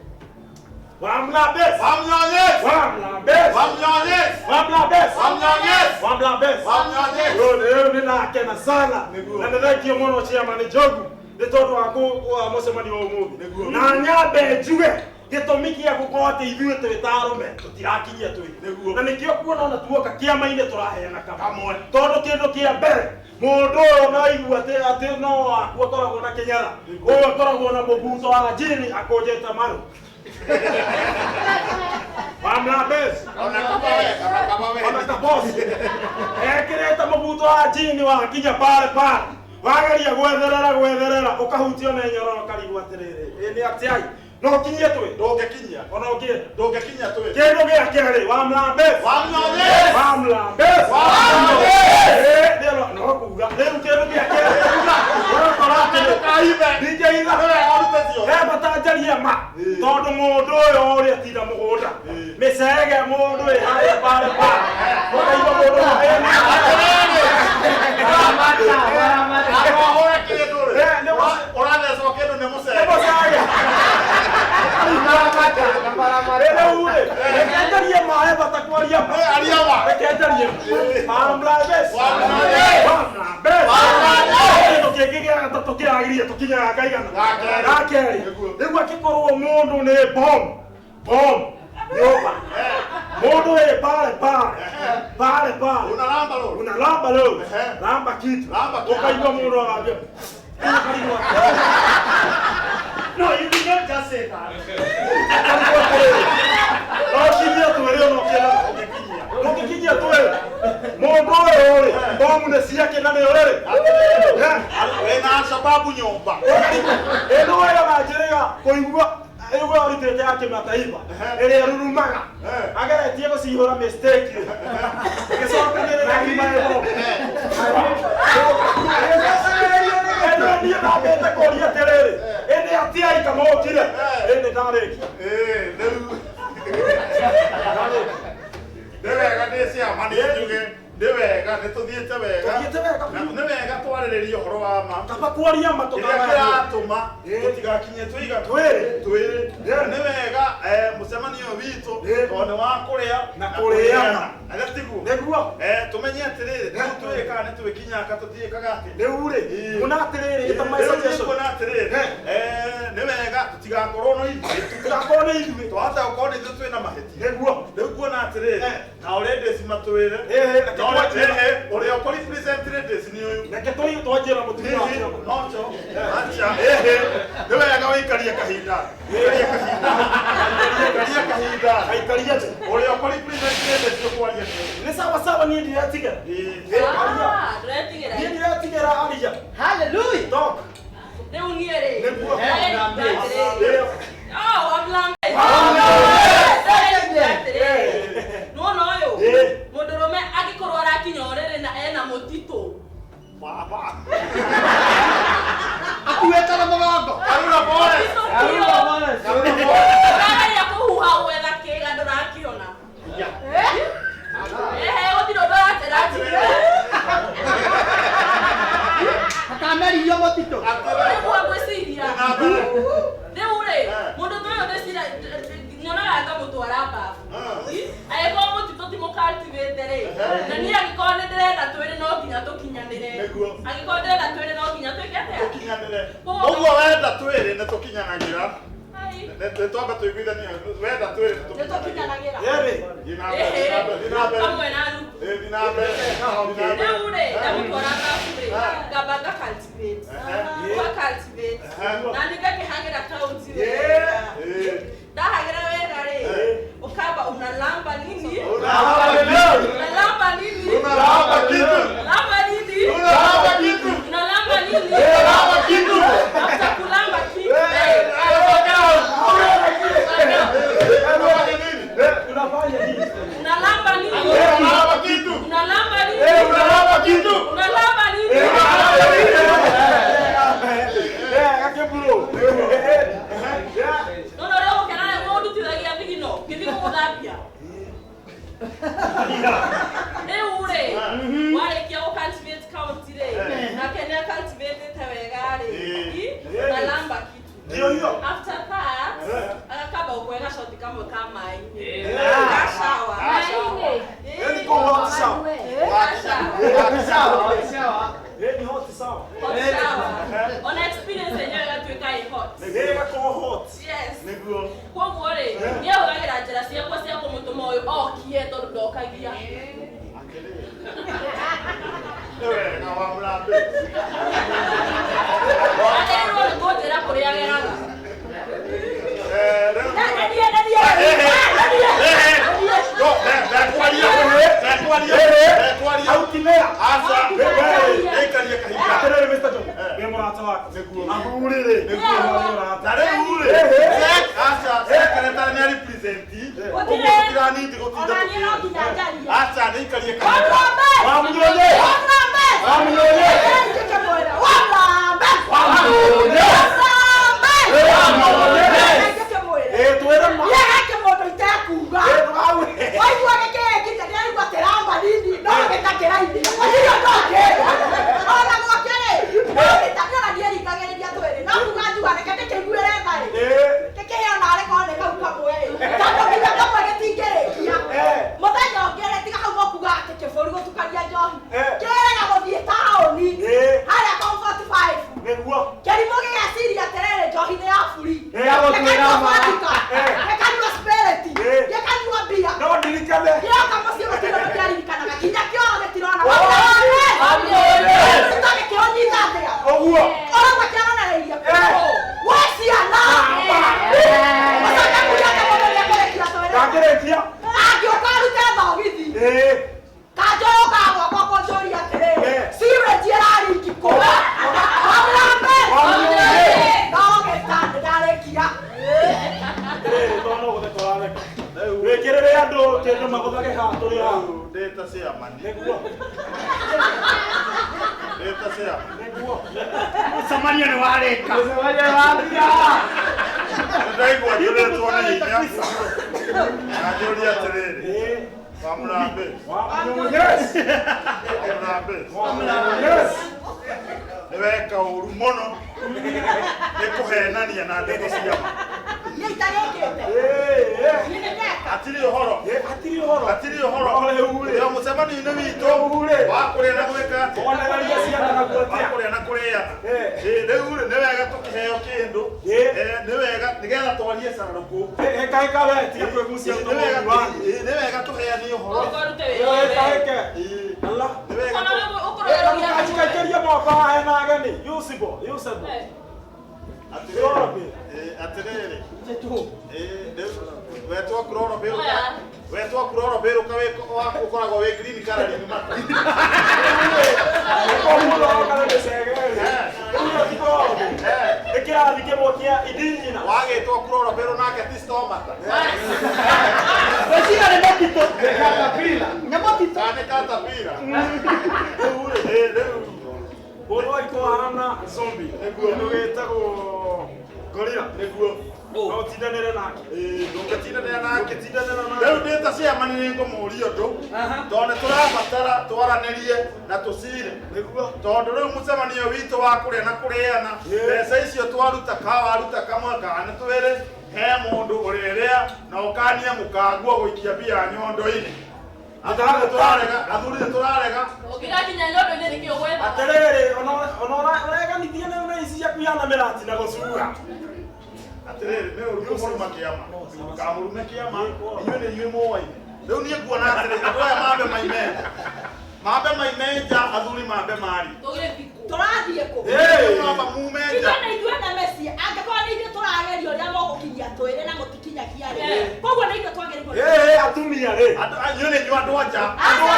Wa mlambes. wa mũnyonyes Wa mlambes. wa mũnyonyes Wa mlambes. wa mũnyonyes Wa mlambes. wa mũnyonyes Rĩu nĩndakena sana. Nĩguo. Na nĩthengio mũno Chairman Njogu nĩ tondũ wa mũcemanio wa ũmũthĩ. Na nyambe njuge gĩtũmi gĩa gũkorwo atĩ ithuĩ twĩ ta arũme tũtirakinyia twĩ. Na nĩkĩo kuona ona tuoka kĩama-inĩ tũraheana kamwe. Tondũ kĩndũ kĩa mbere mũndũ ũyũ no aigua atĩ no aku akoragwo na kĩnyara. Ũyũ akoragwo na mũbuto wa njini akũnjĩte marũ. Wa mlambes. ona kama we Ona kabosi. Ekĩrĩte mũbuto wa njini wakinya pale pale. Wageria gwetherera ukahutio na nyoro karigwo atiriri. Nĩ atiai. No kinyie twĩ. ndũngĩkinyia Ona ũngĩenda. ndũngĩkinyia twĩ Kĩndũ gĩa kerĩ wa mlambes. wa mũnyonyes Wa mlambes. wa mũnyonyes No kuga. Rĩu kĩndũ gĩa kerĩ. Ũrakora atĩ kaithe DJ Itha. Batanjaria ma. Tondũ mũndũ ũyũ ũrĩa tinda mũgũnda. Mĩcege mũndũ ĩ harĩa pale pale. Ũkaigua mũndũ ũrathecwo kĩndũ nĩ mũcege Rekenjarie maĩ batakwaria ma. ariawa Rekenjarie. Mlambes. Kĩndũ kĩngĩ gĩa gatatũ kĩragĩrĩria tũkinyaga kaigana. Gakerĩ. Rĩu angĩkorwo mũndũ nĩ bomb nyũmba. Mũndũ ĩ pale pale unalamba lolo unalamba leo lamba kitu ukaigua mũndũ agambia no you did not just say that no kinyia twĩrĩ no kĩra ũngĩkinyia twĩrĩ mũndũ ũyũ rĩ bomu nĩ ciake na nĩ ũrĩ wena sababu nyũmba ĩno wega wanjĩrĩga kũigua ĩgwe ũrutĩte ya kĩmataifa ĩrĩa rurumaga ageretie gũcihũra mistake gĩcokanĩrĩra ngima ĩbo ĩno niĩ ndambĩte kũria atĩrĩrĩ ĩndĩ atiai kama ũkire ĩndĩ ndarĩkia nĩ wega ndĩciamanie njuge nĩ wega nĩ tũthiĩte wega nĩ wega twarĩrĩrie ũhoro wa ma kaba kuoria ma kĩrĩa kĩratũma tũtigakinyie twĩrĩ nĩ wega mũcemanio witũ tondũ nĩ wa kũrĩa na kũrĩana agatiguo nĩguo tũmenye atĩrĩrĩ twĩkaga nĩ twĩkinyaga tũtiĩkaga atĩ rĩu rĩ kuna atĩrĩrĩ ĩta my suggestion kuona atĩrĩrĩ nĩ wega tũtigakorwo no ithuĩ tũtigakorwo nĩ ithuĩ twahota gũkorwo nĩ ithuĩ twĩna mahĩtia nĩguo rĩu kuona atĩrĩrĩ na ũrĩa ndĩci matwĩre ũrĩa ũkori presentire ndĩci nĩ ũyũ reke twanjĩra mũtumia nocho acha nĩ wega wĩikarie kahinda aikaria atĩ ũrĩa ũkori presentire ndĩci ũkwaria nĩ sawa sawa niĩ ndiretigĩra Ndĩretigĩra. niĩ ndiretigĩra aria Hallelujah. toka Rĩu niĩ rĩ. nĩguo Nuona ũyũ mũndũrũme angĩkorwo arakinya ũrĩrĩ na ena mũtitũ akuĩtara mũgongo aruna bore arageria kũhuha gwetha kĩga ndũrakĩona gũtirĩ ũndũ ũratĩra Akameririo mũtitũ. nĩguo ngwĩciria rĩu rĩ Na niĩ angĩkorwo nĩ ndĩrenda twĩrĩ no nginya tũkinyanĩre. Angĩkorwo ndĩrenda twĩrĩ no nginya twĩke atĩa? Tũkinyanĩre. Ũguo wenda twĩrĩ nĩ tũkinyanagĩra. Twamba tũiguithanie wenda twĩrĩ nĩ tũkinyanagĩra. Hamwe na Ruku. Rĩu-rĩ, ndamũtwara thabu-rĩ, ngamba nga-cultivate. Ũga-cultivate. Na ningakĩhagĩra kaunti-rĩ. Ndahagĩra wega-rĩ, ũkamba unalamba nini? Unalamba nini? Unalamba nini? Unalamba kitu. Lamba nini? Unalamba kitu. Unalamba nini? Unalamba kitu. After kulamba kitu. Unafanya nini? Unalamba nini? Unalamba kitu. Unalamba nini? Unalamba kitu. Unalamba nini? Kake bro. No leo kana ng'ondu tithagia thigino. Ngĩthiĩ gũthambia. Rĩu-rĩ, warĩkia gũ-cultivate county-rĩ, nake nĩ-cultivate wega-rĩ, unalamba kitu. After that, agakamba ũkwega shoti kamwe ka maĩ-inĩ. Gashawa. Yaani kwa hot shower. Gashawa. Ni hot shower. Hot shower. Ona experience yenyewe ĩgatuĩka ĩ hot. Ĩgakorwo hot. Yes. Nĩguo. Koguo-rĩ, niĩ hũthagĩra njĩra ciakwa cia kũmũtũma ũyũ okie tondũ ndokagia. Wega wa Mũrambe. Agĩrĩirwo nĩ kũnjĩra kũrĩa ageraga. Samania ni wareka. Ndaigua njuretwo nĩ hinya. Najũria atĩrĩrĩ. Wa Mũrambe. Nĩ weka ũru mũno. Nĩ kũhenania na ndeto cia ma. Atiri ũhoro. Atiri ũhoro. Nĩ mũcemanio-inĩ witũ. Wa kũrĩa na gwĩka atĩ. Wa kũrĩa na kũrĩa. Rĩu nĩ wega tũkĩheo kĩndũ. Nĩ wega nĩgetha twarie carũkũ. Nĩ wega tũheanie ũhoro. Atĩrĩrĩ. Wetwo kuroro bero kawe ukoragwo we green color ni mata. Ekirathi kĩmwe idinjina. Wagetwo kuroro bero nake ti stomata. Wecira nĩ motito. Nĩ motito. Nĩ katapira. Mũndũ aikũhana zombie. Nĩguo wĩtagwo gorilla. Nĩguo. No tindanĩre nake. Ndũngĩtindanĩra nake. Rĩu ndĩta ciamani nĩ ngũmũũria ũndũ. Tondũ nĩ tũrabatara twaranĩrie na tũcire. Tondũ rĩu mũcemanio witũ wa kũrĩa na kũrĩana. Mbeca icio twaruta waruta kamwe kana nĩ twĩrĩ he mũndũ ũrĩrĩa na ũkania mũkangua gũikia mbia nyondo-inĩ. Ataraga turarega, athuri turarega. Ukigakinya nyondo ni nikio gwetha. Aterere ona urega nithie na ici cia kuyana mirati na gucura. Aterere ne urumu makiama. Kamuru makiama. Inywe ne inywe moai. Riu nie kuona aterere atoya mambe maimenja. Mambe maimenja athuri mambe mari. Turathie ku. Mama mumenja. Ithuĩ na Messi angĩkorwo nĩ ithuĩ tũrageria ũrĩa mũgũkinyia twĩrĩ na mũtikinyagia rĩ. Koguo nĩ ithuĩ twagĩrĩirwo. Atumia rĩ. Inywe ne inywe andũ anja. Angĩkorwo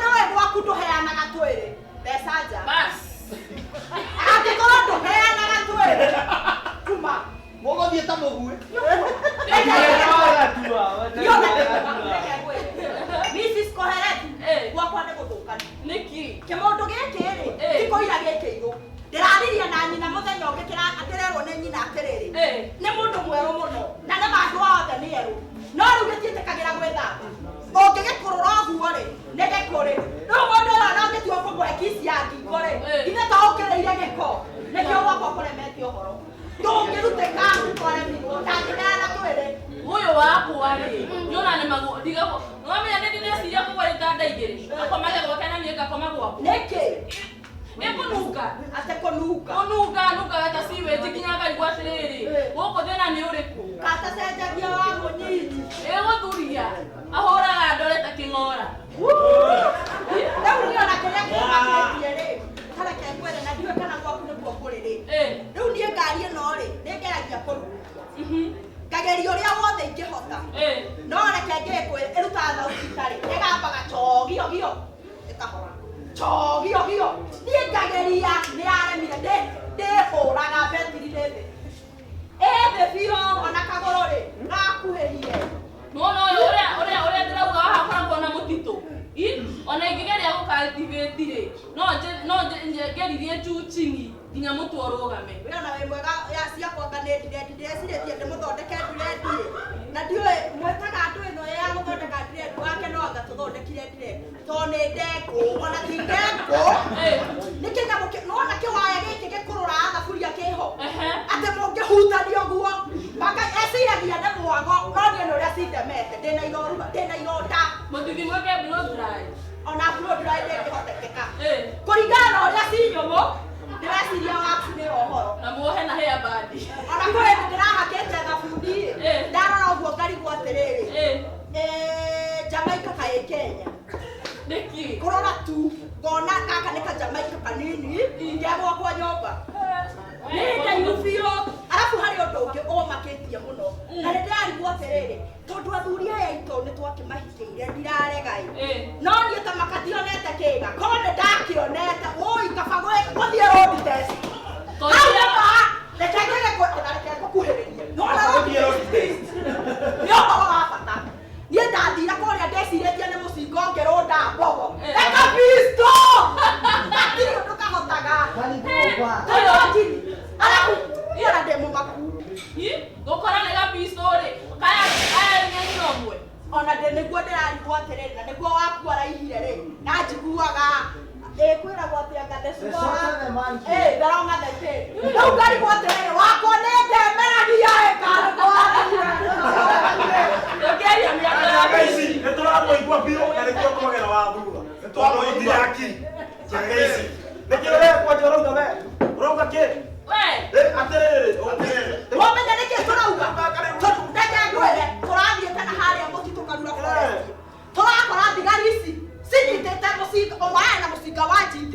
nĩ we gwaku ndũheanaga twĩrĩ. Mbeca nja. Bas. Angĩkorwo ndũheanaga twĩrĩ. Kuma. Mũgũthiĩ ta mũguĩ. Mrs. Kohereti gwakwa nĩ gũthũkania. Niki. Kĩmũndũ gĩkĩ rĩ ti kũira gĩkĩirwo. Ndĩrariria na nyina mũthenya ũngĩ atererwo nĩ nyina atĩrĩrĩ. Nĩ mũndũ mwerũ mũno na nĩ andũ othe nĩ erũ. No rĩu gĩtiĩtĩkagĩra gwĩthamba. Ũngĩgĩkũrũra ũguo rĩ nĩ gĩkũrĩ. Rĩu mũndũ ũrĩa ũngĩtua kũmũhe kisi ya ngingo rĩ ithe ta ũkĩrĩire gĩko. Nĩkĩo gwakwa kũremete ũhoro. Ndũngĩrutĩka ndũtware mĩrigo ndangĩneana twĩrĩ. Huyo wakwa rĩ nyona nĩ magu ndigako ngomenya nĩ ndĩreciria kũgwa itanda igĩrĩ akomage gwake na niĩ ngakoma gwakwa Nĩkĩ? Nĩkũnunga Atĩ kũnunga. nungaga ta siwezi nginya ngaigua atĩrĩrĩ gũkũ thĩna nĩ ũrĩkũ Katacenjagia wa mũnyinyi. ĩgũthuria ahũraga ndore ta kĩng'ora. Rĩu niĩ ona kĩrĩa kĩmakĩtie rĩ tareke ngwĩre na ndiũĩ kana gwaku nĩguo kũrĩ rĩ. Rĩu niĩ ngari ĩno rĩ nĩngeragia kũruta. Ngageria ũrĩa wothe ingĩhota. No reke ngĩkwĩre ĩrutaga thauti tarĩ ĩgambaga chogio gio ĩkahora. Chogio gio. Niĩ ngageria nĩaremire ndĩhũraga betiri thĩ. Thĩ biũ ona kagũrũ rĩ gakuhĩrie. Muona ũrĩa ndĩrauga haha hakoragwo na mũtitũ. Ona ingĩgeria gũkaactivate rĩ no ngeririe juu chini nginya mũtu ũrũgame. Wĩra na wĩ mwega ciakwa ndĩrecirĩtie ndĩmũthondeke ndirendie. Na ndiũĩ mwĩtaga andũ ĩno ya gũthondeka ndirendi wake no anga tũthondekire ndirendi. Tondũ nĩ ndengũ ona ti ndengũ. Nĩ kĩnyamũ nona kĩwaya gĩkĩ gĩkũrũraga thaburia kĩho. Atĩ mũngĩhutania ũguo eciragia nĩ mwago no niĩ nĩ ũrĩa cindemete ndĩna ironda. Mũthithi mweke blow dry. Ona blow dry ndĩngĩhotekeka. Kũringana na ũrĩa ci nyũmũ ndĩreciria waku nĩ rohoro. Na muohe na hair band. Ona kũrĩ ndĩrahakĩte thabundi ndarora ũguo ngarigwo atĩrĩrĩ. Jamaica kaĩ Kenya. Nĩkĩ? Kũrora tu ngona gaka nĩ ka-Jamaica kanini ngegwa kwa nyũmba. Nĩ ndaihu biũ. Arabu harĩ ũndũ ũngĩ ũmakĩtie mũno. Na nĩ ndĩrarigwo atĩrĩrĩ tondũ athuri aya aitũ nĩ twakĩmahikĩire ndirarega no niĩ ta makationete kĩga korwo nĩ ndakĩonete ũi kaba gũthiĩ road test. Reke ngũkuhĩrĩrie. Nĩ ũhoro wa bata. Niĩ ndathire kũrĩa ndecirĩtie nĩ mũcingo ngĩrũnda mbogo. Reka pisto! Ndatiri ũndũ kahotaga. Arabu niĩ ona ndĩ mũmaku. Gũkora nĩ gapisto rĩ kaya nĩ nyomwe. Ona nĩguo ndĩrarigwo atĩrĩrĩ na nĩguo waku araihire rĩ na njiguaga kwĩragwo atĩ anga ndarong'a the rĩu ngarigwo atĩrĩrĩ wakwa nĩ ndemeragia Ndũngĩaria mĩaka ya ici nĩ tũramũigua biũ na nĩguo kwagĩra wa thutha. Nĩ twamũiguire akiri. Njaga ici. Nĩkĩ ũrekwo njorauga we? Ũrauga kĩ? Atĩrĩrĩ. Wamenya nĩkĩ tũrauga? Reke ngwĩre tũrathiĩte na harĩa mũtitũ karura forest. Tũrakora thigari ici cinyitĩte mũcinga ũmwe na mũcinga wa G3.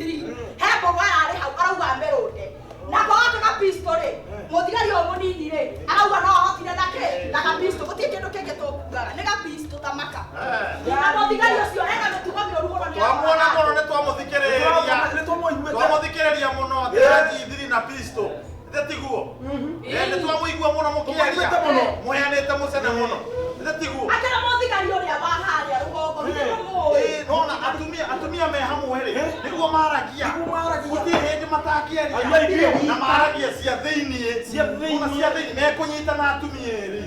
He mbogo yarĩ hau arauga mĩrũnde. Na gwaga gapisto rĩ mũthigari ũyũ mũnini rĩ arauga no ahotire na kĩ na gapisto gũtirĩ kĩndũ kĩngĩ tũkugaga nĩ gapisto ta maka. Na mũthigari ũcio ena mĩtugo mĩũru mũno nĩ Twamuona mũno nĩ twamũthikĩrĩria mũno atĩ G3 na pisto. Tiguo. Nĩ twamũigua mũno mũkĩaria. Mũheanĩte mũcene mũno. Tiguo. Akĩra mũthigari ũrĩa wa harĩa rũgongo nĩ nona atumia me hamwe rĩ nĩguo maragia. Gũtirĩ hĩndĩ matakĩaria. Na maragia cia thĩiniĩ. Mekũnyitana atumia erĩ.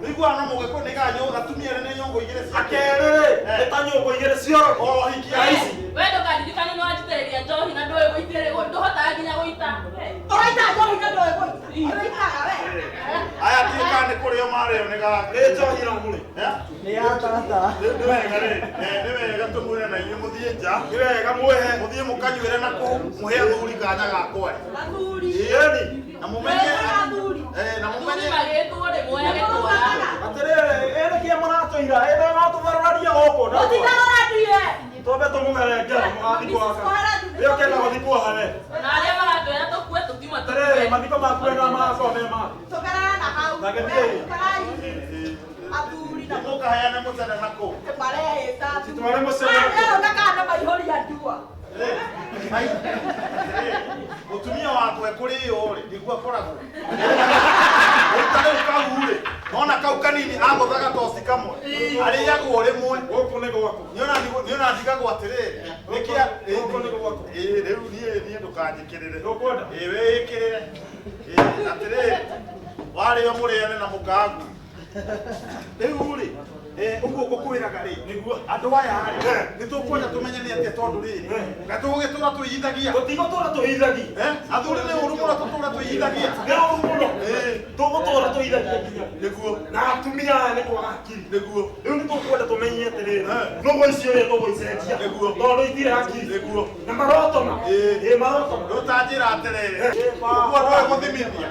Nĩguo no mũgĩkũyũ nĩ ganyũ atumia erĩ nĩ nyongo igĩrĩ cia kerĩ nĩ ta nyũngũ igĩrĩ cioro. O hikia ici. We ndũkandirikane nĩ wanjitĩrĩria njohi na ndũĩ gũitĩrĩria ndũhotaga nginya gũita. Ũraita njohi na ndũĩ gũita. Ũraitaga we. Aya atuĩka nĩ kũrĩa marĩo nĩ gake. Nĩ njohi na mũrĩ. Nĩ ya tata. Nĩ wega rĩ, nĩ wega tũmwĩre na inyuĩ mũthiĩ nja. Nĩ wega muohe. Mũthiĩ mũkanyuĩre na kũu, mũhe athuri kanya ga kwaria. Athuri. Ĩni. Na mũmenye na mũmenye magĩtwo rĩ moyage tũraga. Atĩrĩrĩ, ĩrĩ kĩe mũratũira, ĩrĩ no tũgarũraria gũkũ. Ũtigarũrarie. Twambe tũmũgerengera mũgathikwo haka. Rĩo kenda gũthikwo hane. Na arĩa maratwĩra tũkue tũtima Atĩrĩrĩ, mathiko maku ena magakorwo me ma. Tũgarara na hau. Na gĩthiĩ. Athuri na mũkaheane mũcere na kũu. marehĩta. Titware mũcere. Arĩa ndakana maihũria ndua. Mũtumia wakwe kũrĩo rĩ nĩguo akoragwo. Ũtarĩ kau rĩ, nona kau kanini agũthaga toci kamwe. Arĩagwo rĩmwe. Gũkũ nĩ gwaku. Niona ndigagwo atĩrĩrĩ. Nĩkĩa Gũkũ nĩ gwaku. rĩu niĩ ndũkanjĩkĩrĩre. Nĩũkwenda? Wĩĩkĩrĩre. Atĩrĩrĩ. Warĩo mũrĩane na mũkangu. Rĩu rĩ, ũguo ngũkwĩraga rĩ, nĩguo andũ aya rĩ, nĩtũkwenda tũmenye nĩ atĩa tondũ rĩrĩ, gatũgũgĩtũra twĩithagia. Tũtigũtũra twĩithagia. Athuri nĩ ũru mũno tũtũra twĩithagia. Nĩ ũru mũno. Tũgũtũra twĩithagia nginya. Nĩguo. Na atumia aya nĩ kwaga hakiri. Nĩguo. Rĩu nĩtũkwenda tũmenye atĩrĩrĩ. Nũgũ icio rĩ tũgũicenjia. Nĩguo. Tondũ itirĩ hakiri. Nĩguo. Na marotoma. Marotoma. Ũtanjĩra atĩrĩrĩ. Ũguo ndoĩ gũthimithia.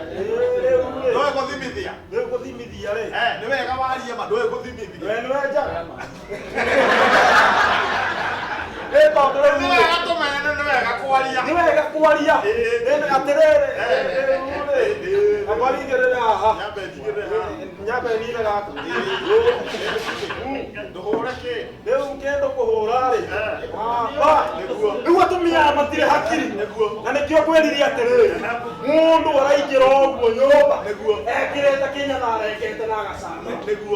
Ndoĩ gũthimithia. Rĩu gũthimithia rĩ. Nĩ wega warie ma ndoĩ gũthimithia. We nĩ wenjaga. Ĩ tondũ rĩu Nĩ wega tũmene nĩ wega kwaria. nĩ wega kwaria. Atĩrĩrĩ. Amba wĩigĩrĩre haha. Nyambe njigĩrĩre haha. Nyambe niĩ gaka. Ndũhũre kĩ? Rĩu kĩndũ kũhũra rĩ. Nĩguo. Rĩu atumia matirĩ hakiri. Na nĩkĩo ngwĩrire atĩrĩrĩ. Mũndũ araingĩra ũguo nyũmba. Ekĩrĩte kinya na arengete na agacama.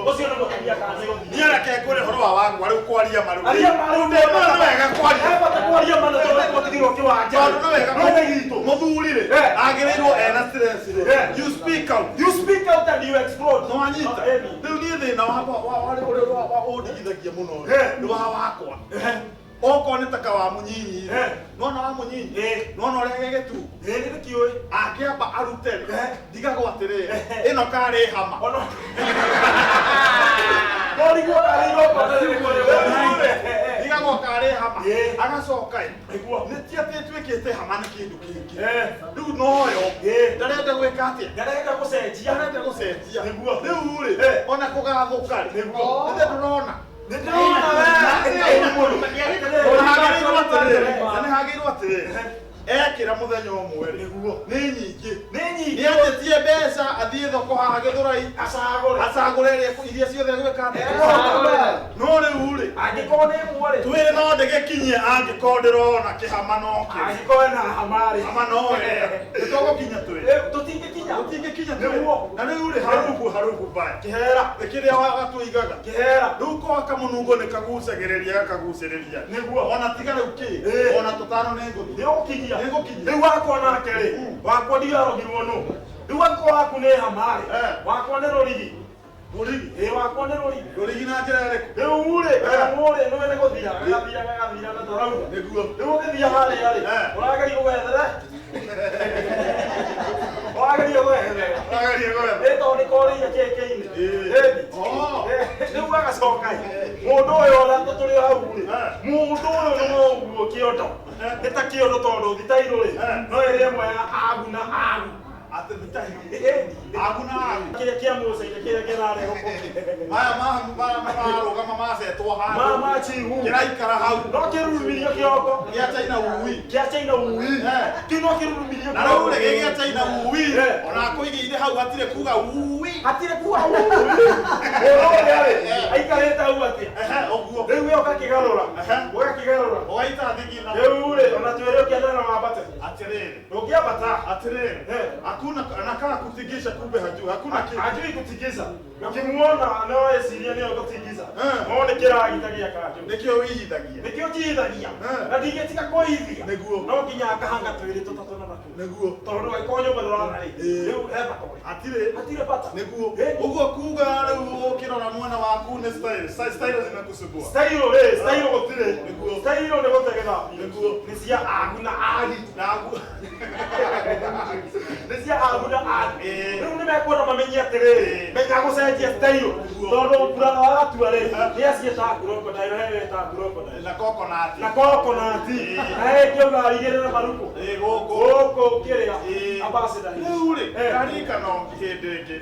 Ũcio nĩ mũtumia kanjĩ gũthiĩ. Niĩ reke ngwĩre ũhoro wa wagwa rĩu kwaria ma rĩu. Aria ma rĩu Nĩ wega kwaria. Hebata kwaria ma na tondũ tũtigirwo kĩwanja. Tondũ nĩ wega No nĩ gitũ. mũthuri rĩ agĩrĩirwo ena stress rĩ. You speak out. You speak out and you explode. No anyita. Rĩu niĩ thĩna wakwa wa ũndigithagia mũno nĩ wa wakwa. Okorwo nĩ taka wa mũnyinyi nona wa mũnyinyi nona ũrĩa gĩgĩtu Nĩ kĩũĩ. angĩamba arute ndigagwo atĩrĩrĩ ĩno karĩ hama. Ndigagwo karĩ hama agacoka nĩ ti atĩ tuĩkĩte hama nĩ kĩndũ kĩngĩ. Rĩu noyo ndarenda gwĩka atĩa? Ndarenda gũcenjia. Ndarenda gũcenjia. Rĩu rĩ ona kũgathũka rĩ nĩguo ndĩrona nĩhagĩrĩirwo atĩrĩrĩ ekĩra mũthenya ũmwe rĩ nĩ nyingĩ nĩ atĩtie mbeca athiĩ thoko haha Gĩthũrai acagũre iria ciothe gwĩka no rĩu rĩ angĩkorwo nĩ ĩmwe rĩ twĩrĩ no ndĩgĩkinyie angĩkorwo ndĩrona kĩhama no kĩ angĩkorwo na hama rĩ hama no nĩtũgũkinya twĩrĩ tũtingĩkinya na rĩu rĩ harungu mbaya kĩhera kĩrĩa watũigaga rĩu kwa kamũnungo nĩ kagucagĩrĩria gakagucĩrĩria nĩguo ona tiga rĩu kĩ ona tũtano nĩ ngũthiĩ rĩu wakwa nake rĩ wakwa ndigarogirwo nũ rĩu wakwa waku nĩ hama rĩ wakwa nĩ rũrigi wakwa nĩ rũrigi na njĩra ĩrĩkũ rĩu rĩ nĩwe nĩ gũthira gagathira na tũrauga nĩguo rĩu ũgĩthia harĩa rĩ ũrageria gũgethere ũrageria gwethere ĩ tondũ nĩ korĩire kĩkĩ-inĩ rĩu agacoka mũndũ ũyũ ũrĩa tũrĩ hau rĩ mũndũ ũyũ nĩ mũguo kĩondo nĩ ta kĩondo tondũ thitairũ rĩ no ĩrĩ ĩmwe ya agu na agu kĩrĩa kĩa mũceire kĩrĩa kĩrarehwo marũgama macetwo handũ machihu kĩraikara hau no kĩrurumirio kĩongo gĩa China ui kĩa China ui kĩ no kĩrurumirio na rĩu rĩ gĩa China ui ona kũigĩire hau hatirĩ kuga ui hatirĩ kuga ui ũrĩa rĩ aikarĩte hau atĩa ũguo rĩu we ũgakĩgarũra ũgaita thigina rĩu rĩ ona twĩrĩ ũkĩendana na wambate atĩrĩrĩ ndũngĩambata atĩrĩrĩ anakaa kutingisha kumbe hajui hakuna kitu hajui kutingiza ukimuona anaoesiria nio kutingiza muone kiragita gĩa kanjũ nĩkĩo wĩhithagia nĩkĩo njihithagia na ndingĩtiga kũhithia nĩguo no nginya ngahanga twĩrĩ tũtatũ na matũ nĩguo tondũ angĩkorwo nyũmba ndũrona rĩ rĩu he bata hatirĩ bata nĩguo ũguo kuga rĩu ũkĩrora mwena waku nĩ style zinakusumbua style gũtirĩ style nĩ gũtegera nĩ cia agu na agi nĩ cia agu na agi rĩu nĩ mekwona mamenye atiriri menya gucenjia style tondu brother wa tuare ni acieta crocodile hewe ta crocodile na coconut na coconut na ngiuga igirira maruko goko kiria ambassador uri karika no hindingi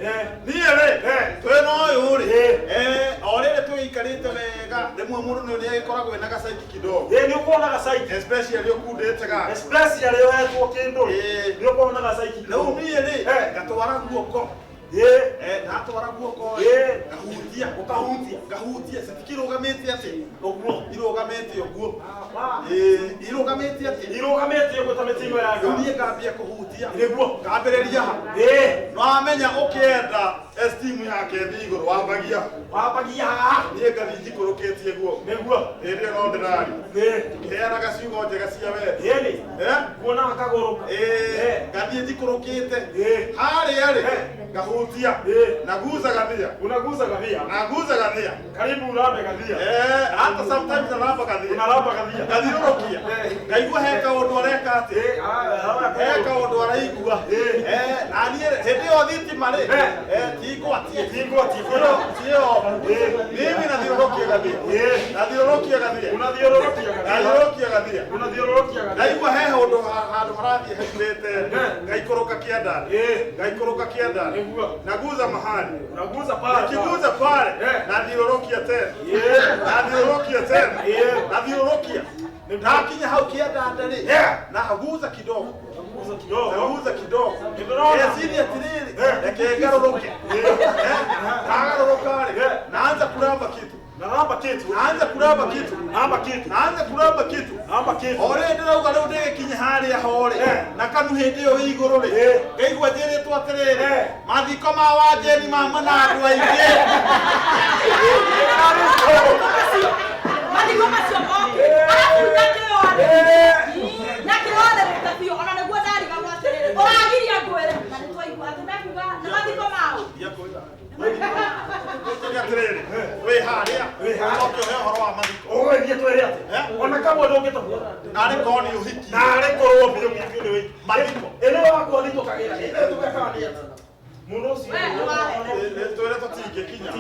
niere tweno yuri orere tuikarite wega demwe mundu ni agikoragwo na gacaiki kidogo ni ukona gacaiki especially okundete ga especially yohetwo kindu ni ukona gacaiki no niere gatwara guoko natwara guoko gahutia sitikirugamite ati oguo irugamite oguo irugamite ati irugamite oguo tametingo yaga ni ngambia kuhutia niguo ngambiriria ha no amenya ukienda esteem yake thiguru wambagia ni ngathi njikurukitie guo niguo ende no ndirari heana gaciugo njega cia we kuona akaguru ngathi njikurukite hari gahutia naguza gathia unaguza gathia naguza gathia karibu urambe gathia hata sometimes unaramba gathia gathiurukia ngaigua heka undu areka ati heka undu araigua na nie hindi o thitima ri tigwatie tio mimi nathiurukia gathia unathiurukia gathia ngaigua he undu handu harathie hekirite ngaikuruka kianda naguza mahali unaguza pale nikiguza pale nathiurukia tena nathiurukia nakinya hau kianda ndari na haguza kidogo sini atiriri ekengaruruke naanza kuramba kitu ore ndirauga riu ndigikinye haria hore na kanu hindi iyo iguru ri ngaigua njiritwo atiriri mathiko ma wanjeni mama na andu aingi mathiko macio moke nakirothe rutafio ona niguo ndariga gwatiriri uragiria ngwire na nitwaigua ati ndakiuga na mathiko mao we haria okio horo wa mathiko owe thie twere ati ona kamwe ndungitabuo nari koni uhiki nari korwo biyo biyo we mathiko ene wako ni tukagira tugekana ni ati muno si twere tutingikinya we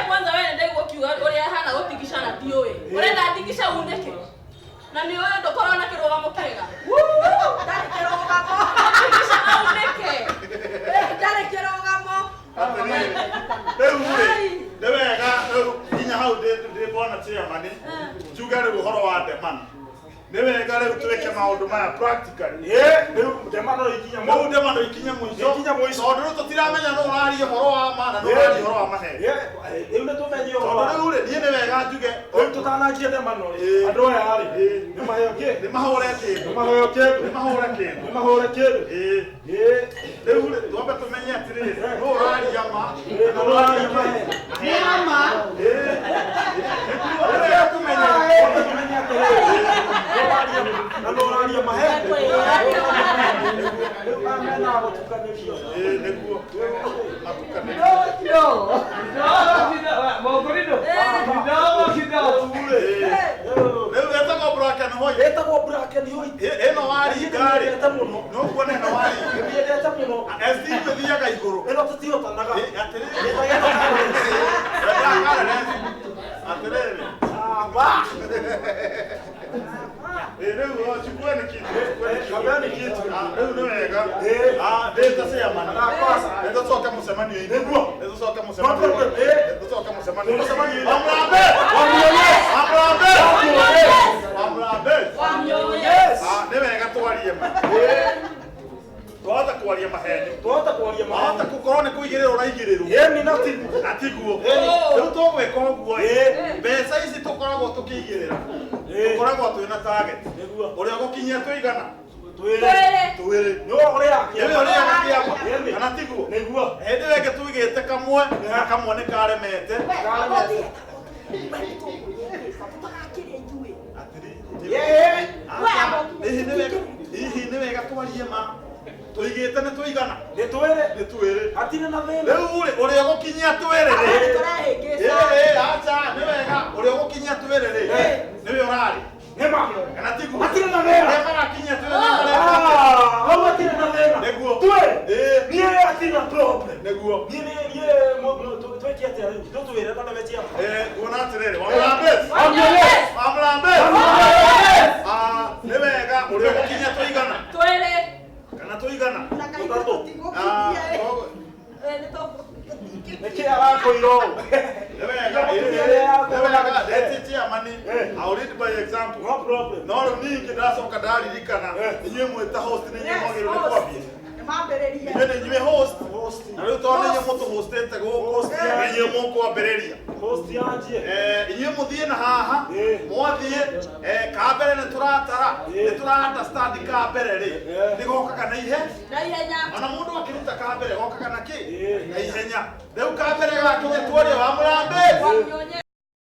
kwanza wewe ndio ukiuga uria hana gutikishana diwe urenda atikisha uneke na ni wewe ndo korona kirogamo kega ndari kirogamo atikisha uneke ndari kirogamo ndewega inya hau ndibona chairman njuga riu uhoro wa ndemano niwega riu twike maundu maya practically riu ndemano ikinya mu ndemano ikinya muico tondu riu tutiramenya no uraria uhoro wa ma na no uraria uhoro wa mahe riu nä tå menye tondu riu niĩ nĩ wega njuge riu tå tananjie ndemano andå aya rä nä maheo kä nĩ mahũre kĩndũ nä maheo kä nĩ mahũre kĩndũ nä mahå re kä rĩu twambe tũmenye atĩrĩrĩ no ũraria ma na nä raria mahe ũrĩa tũmenye na nä raria mahe rĩu amena gå tukanä rio nĩguo matukanĩrio rĩu etagwo braken hoi etagwo braken hoi ĩno waringarĩ no kuona ĩno waringa ndiendete mũno estimu thiaga igũrũ ĩno tũtihotanaga atĩrĩrĩ rĩu chukueni kitu rĩu nĩ wega ndĩta chairman nĩtũcoke mũcemanio-inĩ nĩtũcoke mũcemanio-inĩ nĩ wega twarie ma twahota kwaria maheni twahota gũkorwo nĩ kũigĩrĩrwo ũraigĩrĩrwo natiguo rĩu tũgwĩka ũguo mbeca ici tũkoragwo tũkĩigĩrĩra tũkoragwo twĩna target ũrĩa gũkinyia tũigana twĩrĩ kana tiguo hĩndĩ ĩyo ĩngĩ tũigĩte kamwe na kamwe nĩ karemete hihi nĩ wega twarie ma tuigite nĩ tuigana nĩ twĩrĩ hatirĩ na thĩna rĩu ũrĩa gũkinyia twĩrĩ acha nĩ wega ũrĩa gũkinyia twĩrĩ nĩwe ũrarĩ nĩma kana tiguo hatirĩ na thĩna magakinyia twĩrĩ hau hatirĩ na thĩna nĩguo twĩ niĩ hatina problem. Neguo. Ye mo tweki ati ari. Ndio wera kana mechi hapa. Kuona atiriri. Wamlambe. Nĩ wega ũrĩa ũkinya tũigana. Twere. Kana tũigana. Tũtatũ. Niki arakoiro. Nĩ wega. Ndetitia mani. I'll read by example. No problem. No ningi ndacoka ndaririkana. Inyuĩ mwĩta host nĩ inyuĩ mwagĩrĩirwo nĩ kwambia. Mambĩrĩria. Nĩ inyuĩ host. Na rĩu tondũ inyuĩ mũtũhostete gũkũ nĩ inyuĩ mũkwambĩrĩria. Host yanjie. Inyuĩ mũthiĩ na haha. Mwathiĩ kambere nĩ tũratara. Nĩ tũra understand kambere rĩ. Nĩ gokaga na ihenya. Ona mũndũ akĩruta kambere gokaga na kĩ? Na ihenya. Rĩu kambere gakinya tuorie wa Mũrambe.